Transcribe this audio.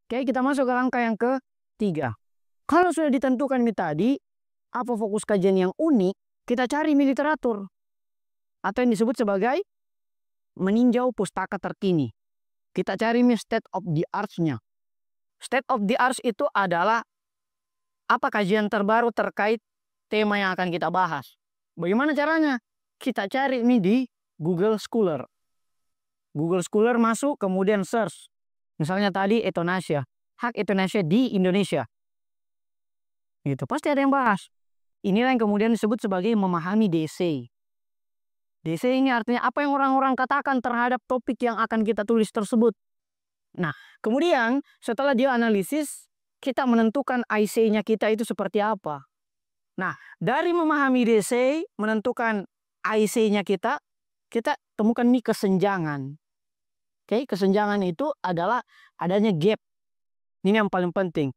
Oke, kita masuk ke langkah yang ketiga. Kalau sudah ditentukan tadi, apa fokus kajian yang unik, kita cari literatur. Atau yang disebut sebagai meninjau pustaka terkini. Kita cari state of the arts-nya. State of the arts itu adalah apa kajian terbaru terkait tema yang akan kita bahas. Bagaimana caranya? Kita cari di Google Scholar. Google Scholar masuk, kemudian search. Misalnya tadi euthanasia, hak euthanasia di Indonesia. Gitu, pasti ada yang bahas. Inilah yang kemudian disebut sebagai memahami DC. DC ini artinya apa yang orang-orang katakan terhadap topik yang akan kita tulis tersebut. Nah, kemudian setelah dia analisis, kita menentukan IC-nya kita itu seperti apa. Nah, dari memahami DC, menentukan IC-nya kita temukan kesenjangan. Oke, kesenjangan itu adalah adanya gap. Ini yang paling penting.